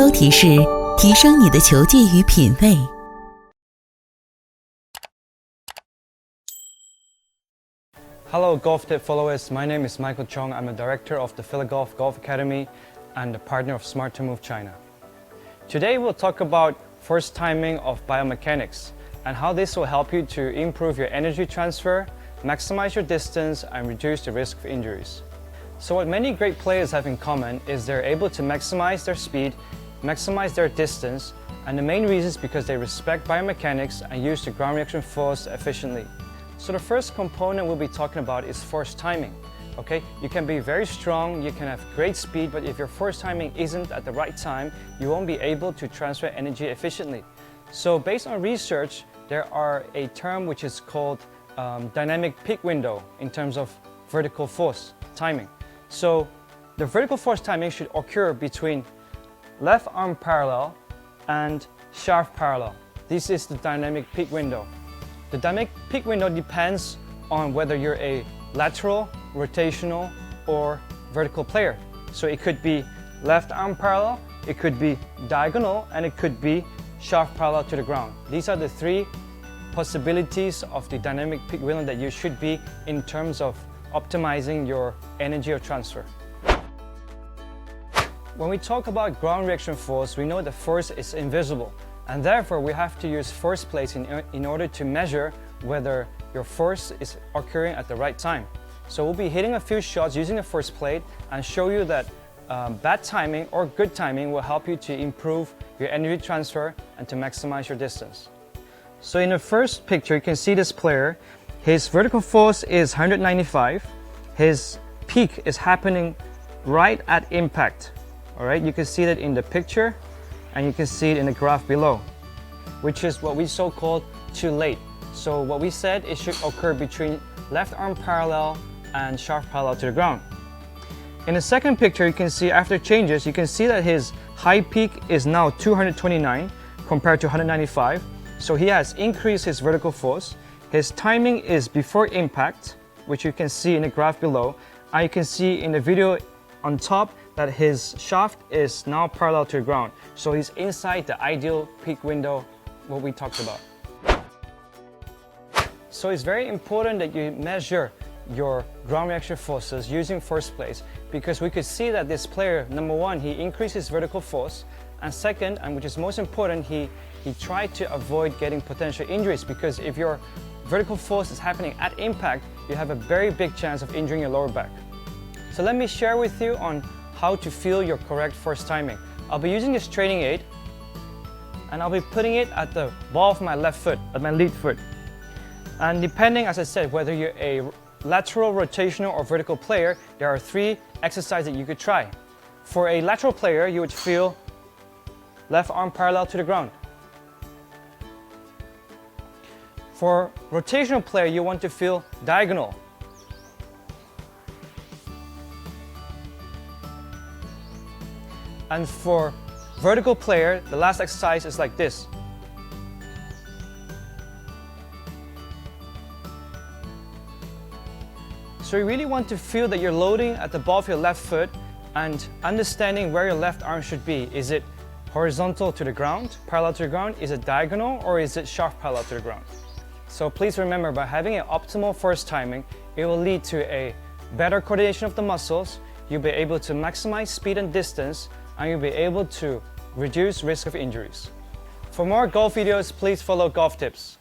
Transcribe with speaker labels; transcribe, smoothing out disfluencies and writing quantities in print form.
Speaker 1: 高提示，提升你的球技与品味。
Speaker 2: Hello golftip followers, my name is Michael Chong. I'm a director of the FYLA Golf Academy and a partner of Smart to Move China. Today we'll talk about force timing of biomechanics and how this will help you to improve your energy transfer, maximize your distance, and reduce the risk of injuries. So what many great players have in common is they're able to maximize their speed, maximize their distance, and the main reason is because they respect biomechanics and use the ground reaction force efficiently. So the first component we'll be talking about is force timing. Okay, you can be very strong, you can have great speed, but if your force timing isn't at the right time, you won't be able to transfer energy efficiently. So based on research, there are a term which is called dynamic peak window in terms of vertical force timing. So the vertical force timing should occur between left arm parallel and shaft parallel. This is the dynamic peak window. The dynamic peak window depends on whether you're a lateral, rotational, or vertical player. So it could be left arm parallel, it could be diagonal, and it could be shaft parallel to the ground. These are the three possibilities of the dynamic peak window that you should be in terms of optimizing your energy of transfer. When we talk about ground reaction force, we know that force is invisible, and therefore we have to use force plates in order to measure whether your force is occurring at the right time. So we'll be hitting a few shots using a force plate and show you that bad timing or good timing will help you to improve your energy transfer and to maximize your distance. So in the first picture, you can see this player. His vertical force is 195. His peak is happening right at impact. All right, you can see that in the picture, and you can see it in the graph below, which is what we so-called too late. So what we said, it should occur between left arm parallel and shaft parallel to the ground. In the second picture, you can see after changes, you can see that his high peak is now 229 compared to 195. So he has increased his vertical force. His timing is before impact, which you can see in the graph below. And you can see in the video on top that his shaft is now parallel to the ground. So he's inside the ideal peak window, what we talked about. So it's very important that you measure your ground reaction forces using force plates, because we could see that this player, number one, he increased his vertical force, and second, and which is most important, he tried to avoid getting potential injuries, because if your vertical force is happening at impact, you have a very big chance of injuring your lower back. So let me share with you on how to feel your correct force timing. I'll be using this training aid, and I'll be putting it at the ball of my left foot, at my lead foot. And depending, as I said, whether you're a lateral, rotational, or vertical player, there are three exercises that you could try. For a lateral player, you would feel left arm parallel to the ground. For rotational player, you want to feel diagonal. And for vertical player, the last exercise is like this. So you really want to feel that you're loading at the ball of your left foot and understanding where your left arm should be. Is it horizontal to the ground, parallel to the ground? Is it diagonal, or is it shaft parallel to the ground? So please remember, by having an optimal force timing, it will lead to a better coordination of the muscles. You'll be able to maximize speed and distance, and you'll be able to reduce risk of injuries. For more golf videos, please follow Golf Tips.